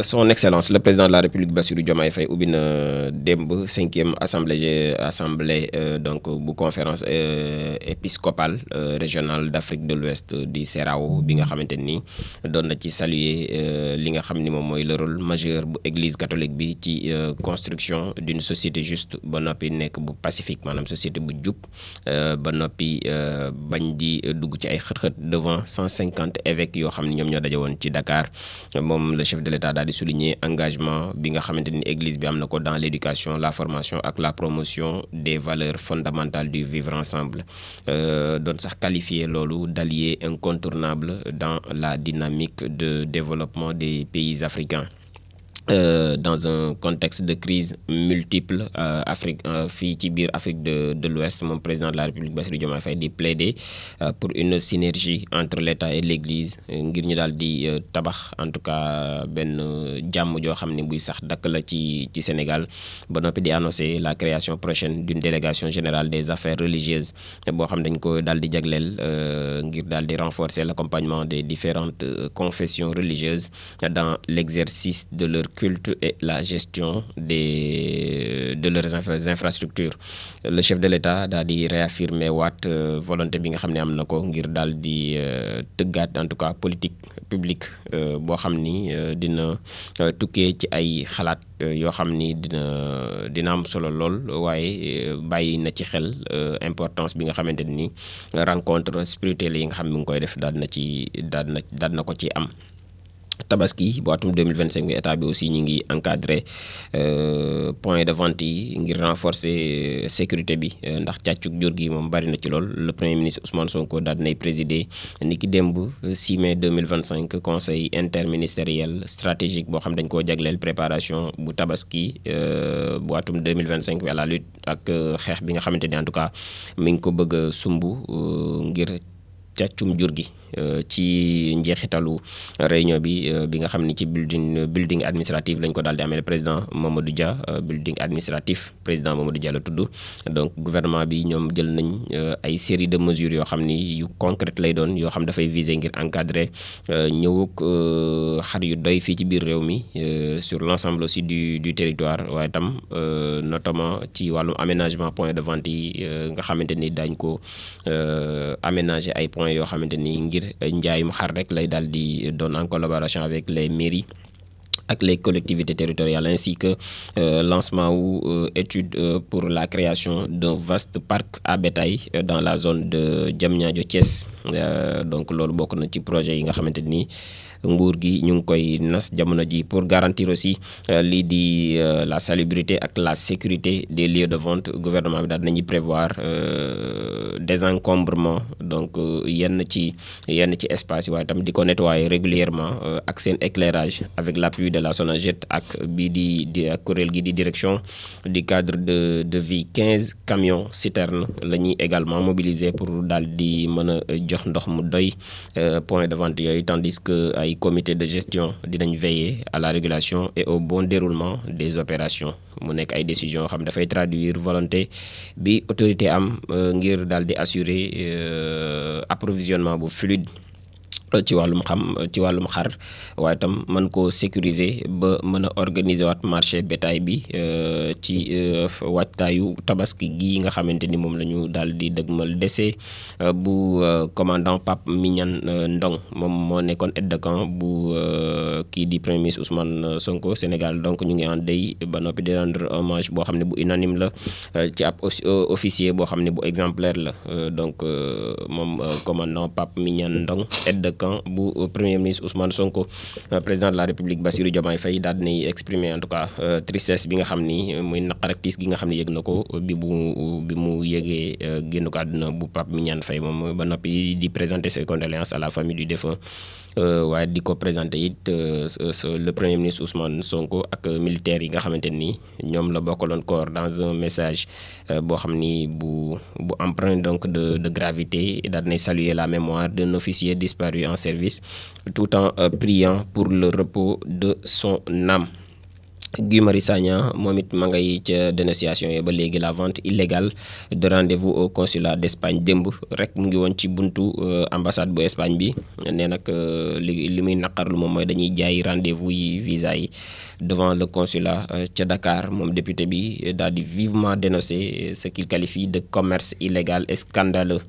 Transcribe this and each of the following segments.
Son Excellence le président de la République Bassirou Diomaye Faye ubbi na démb 5e assemblée donc bu conférence épiscopale régionale d'Afrique de l'Ouest di CERAO bi nga xamante ni doon na ci saluer li nga xam ni moom mooy le rôle majeur bu église catholique bi ci construction d'une société juste ba noppi nekk bu pacifique maanaam société bu jub ba noppi bañ di dugg ci ay xët-xët devant 150 évêques yoo xam ni ñoom ñoo daje woon ci Dakar moom le chef de l'État daal di souligner engagement bi nga xamante ni église bi am na ko dans l'éducation la formation ak la promotion des valeurs fondamentales du vivre ensemble doon sax qualifier loolu d'allié incontournable dans la dynamique de développement des pays africains. Dans un contexte de crise multiple Afrique fii ci biir Afrique de l'Ouest moom président de la République Bassirou Diomaye Faye di plaider pour une synergie entre l'État et l'Église ngir ñu daal di tabax en tout cas benn jàmm joo xam ne buy sax dakk la ci Sénégal ba noppi di annoncer la création prochaine d'une délégation générale des affaires religieuses boo xam dañ ko daal di jagleel ngir daal di renforcer l'accompagnement des différentes confessions religieuses dans l'exercice de leur culte et la gestion de leurs infrastructures. Le chef de l'État daal di réaffirmer waat volonté bi nga xam ne am na ko ngir daal di tëggaat en tout cas politique publique boo xam ni dina tukkee ci ay xalaat yoo xam ni dina am solo lool waaye bàyyi na ci xel importance bi nga xamante ni rencontre spirituelle yi nga xam ni mu ngi koy def daal na ko ci am. Tabaski bu atum 2025 bi état bi aussi ñu ngi encadré point de vente yi ngir renforcer sécurité bi ndax càccuk jur gi moom bari na ci lool le premier ministre Ousmane Sonko daal dinay présider ni ki démb 6 mai 2025 conseil interministériel stratégique boo xam dañ koo jagleel préparation bu tabaski bu atum 2025 bi à la lutte ak xeex bi nga xamante ni en tout cas mi ngi ko bëgg a sumb ngir càccum jur gi ci njeexitalu réunion bi nga xam ni ci building administratif lañ ko daal di amee le président Mamadou Dia building administratif président Mamadou Dia la tudd donc gouvernement bi ñoom jël nañ ay série de mesures yoo xam ni yu concrètes lay doon yoo xam dafay viser ngir encadrer ñëwuk xar yu doy fii ci biir réew mi sur l'ensemble aussi du territoire waaye tam notamment ci wàllum aménagement point de vente yi nga xamante ni dañ ko aménager ay points yoo xamante ni ngir njaayum xar rek lay daal di doon en collaboration avec les mairies ak les collectivités territoriales ainsi que lancement wu étude pour la création d'un vaste parc à bétail dans la zone de Diamniadio Thiès donc loolu bokk na ci projet yi nga xamante ni nguur gi ñu ngi koy nas jamono ji pour garantir aussi lii di la salubrité ak la sécurité des lieux de vente gouvernement bi daal nañuy prévoir désencombrement donc yenn ci espace yi waaye tam di ko nettoyer régulièrement ak seen éclairage avec l'appui de la SONAGED ak bii di ak kuréel gi di direction du cadre de vie 15 camions citernes la ñuy également mobiliser pour daal di mën a jox ndox mu doy point de vente yooyu tandis que ay comité de gestion dinañ veiller à la régulation et au bon déroulement des opérations mu nekk ay décisions xam dafay traduire volonté bi autorité am ngir daal di assurer approvisionnement bu fluide ci wàllum xar waaye tam mën koo sécuriser ba mën a organiser waat marché bétail bi ci waajtaayu tabaski gi nga xamante ni moom la ñu daal di dëgmal décès bu commandant Pape Mignane Ndong moom moo nekkoon aide de camp bu kii di premier ministre Ousmane Sonko Sénégal donc ñu ngi en deuil ba noppi di rendre hommage boo xam ne bu unanime la ci ab officier boo xam ne bu exemplaire la donc moom commandant Pape Mignane Ndong aide de camp bu premier ministre Ousmane Sonko président de la République Bassirou Diomaye Faye daal dinay exprimer en tout cas tristesse bi nga xam ni muy naqar ak tiis gi nga xam ne yëg na ko bi mu yëgee génn ko àdduna bu Pape Mignane Faye moom ba noppi di présenter ses condoléances à la famille du défunt waaye di ko présenter it le premier ministre Ousmane Sonko ak militaires yi nga xamante ni ñoom la bokkaloon corps dans un message boo xam ni bu empreint donc de gravité daal dinay saluer la mémoire d'un officier disparu en service tout en priant pour le repos de son âme. Guy Marius Sagna moom it ma ngay ca dénonciation yi ba léegi la vente illégale de rendez-vous au consulat d'Espagne démb rek mu ngi woon ci buntu ambassade bu Espagne bi nee nag li muy naqarlu moom mooy dañuy jaay rendez-vous yi visa yi devant le consulat ca Dakar moom député bi daal di vivement dénoncer ce qu'il qualifie de commerce illégal et scandaleux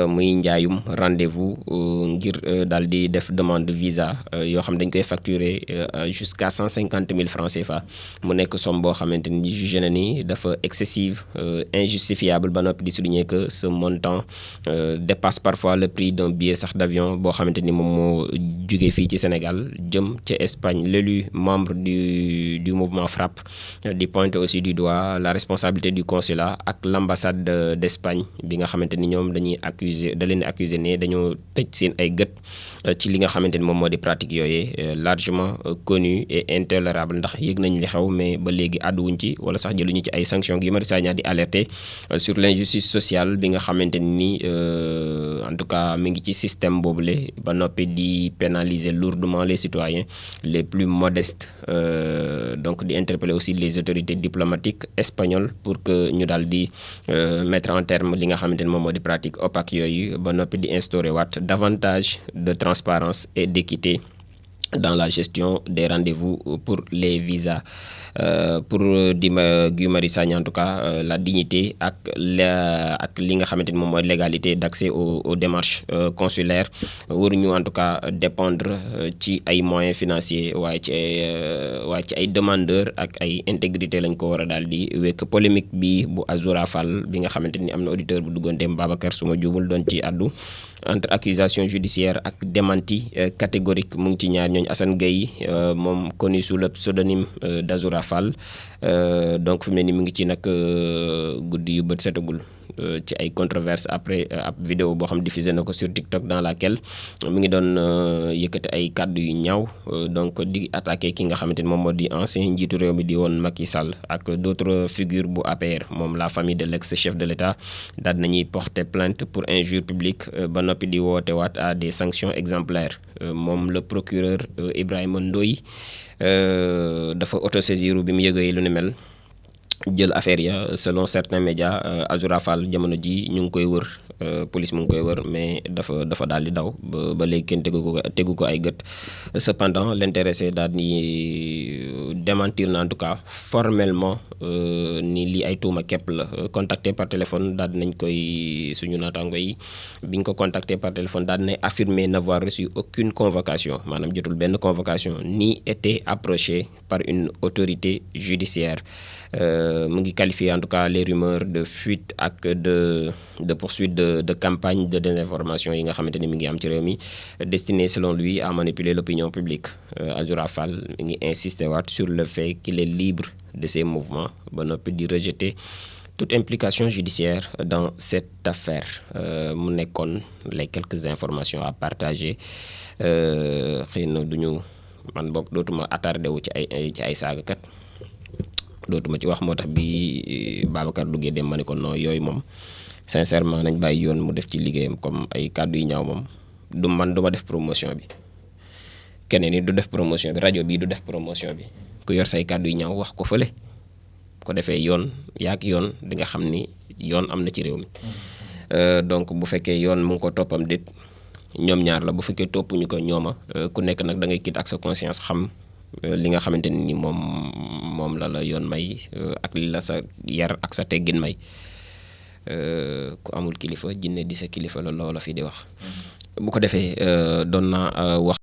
muy njaayum rendez-vous ngir daal di def demande de visa yoo xam dañ koy facturer jusqu'à 150 000 francs CFA mu nekk somme boo xamante ni jugé na ni dafa excessive injustifiable ba noppi di souligner que ce montant dépasse parfois le prix d'un billet sax d'avion boo xamante ni moom moo jóge fii ci Sénégal jëm ca Espagne. L'élu membre du mouvement FRAPP di pointer aussi du doigt la responsabilité du consulat ak l'ambassade d'Espagne bi nga xamante ni ñoom dañuy accuser ne dañoo tëj seen ay gët ci li nga xamante ni moom moo di pratique yooyee largement connu et intolérable ndax yëg nañ li xew mais ba léegi àdduwuñ ci wala sax jëluñu ci ay sanctions. Guy Marius Sagna di alerter sur l'injustice sociale bi nga xamante ni en tout cas mi ngi ci système boobule ba noppi di pénaliser lourdement les citoyens les plus modestes donc di interpeller aussi les autorités diplomatiques espagnoles pour que ñu daal di mettre en terme li nga xamante ni moom moo di pratique opaque yooyu ba noppi di instaurer waat davantage de transparence et d'équité dans la gestion des rendez-vous pour les visas. Pour Guy Marius Sagna en tout cas la dignité ak li nga xamante ni moom mooy légalité d'accès aux démarches consulaires waruñu en tout cas dépendre ci ay moyens financiers waaye ci ay demandeurs ak ay intégrité lañ ko war a daal di wekk. Polémique bi bu Azoura Fall bi nga xamante ni am na auditeur bu duggoon dem Babacar suma juumul doon ci addu entre accusation judiciaire ak démenti catégorique mu ngi ci ñaar ñooñu. Assane Gueye moom connu sous le pseudonyme d'Azoura Fall donc fi mu ne ni mu ngi ci nag guddi yu bët setagul ci ay controverses après ab vidéo boo xam diffusé na ko sur TikTok dans laquelle mi ngi doon yëkkati ay kàddu yu ñaaw donc di attaquer ki nga xamante ni moom moo di ancien njiitu réew mi di woon Macky Sall ak d'autres figures bu APR moom la famille de l'ex-chef de l'État daal nañuy porter plainte pour injure publique ba noppi di woote waat à des sanctions exemplaires. Moom le procureur Ibrahima Ndoye dafa autosaisiru bi mu yëgee lu ni mel jël affaire ya selon certains médias Azoura Fall jamono ji ñu ngi koy wër police mu ngi koy wër mais dafa daal di daw ba léegi kenn tegu ko ay gët. Cependant l'intéressé daal di démentir na en tout cas formellement ni lii ay tuuma képp la. Contacté par téléphone daal di nañ koy suñu naataango yi biñ ko contacté par téléphone daal di nañ affirmer n'avoir reçu aucune convocation maanaam jotul benn convocation ni été approché par une autorité judiciaire. Mu ngi qualifier en tout cas les rumeurs de fuite ak de poursuite de campagne de désinformation yi nga xamante ni mi ngi am ci réew mi destiné selon lui à manipuler l'opinion publique. Azoura Fall mi ngi insister waat sur le fait qu'il est libre de ses mouvements ba noppi di rejeter toute implication judiciaire dans cette affaire. Mu nekkoon les quelques informations à partager xëy na duñu man boog dootuma attardé wu ci ay saagakat dootuma ci wax moo tax bi Babacar duggee dem ma ne ko non yooyu moom sincèrement nañ bàyyi yoon mu def ci liggéeyam comme ay kàddu yu ñaaw moom du ma def promotion bi keneen ni du def promotion bi rajo bii du def promotion bi ku yor say kàddu yu ñaaw wax ko fële ko defee yoon yaak yoon di nga xam ni yoon am na ci réew mi donc bu fekkee yoon mu ngi ko toppam dit ñoom ñaar la bu fekkee toppuñu ko ñooma ku nekk nag da ngay kit ak sa conscience xam li nga xamante ni moom la yoon may ak li la sa yar ak sa teggin may. Ku amul kilifa jinne di sa kilifa la loola fi di wax bu ko defee doon naa wax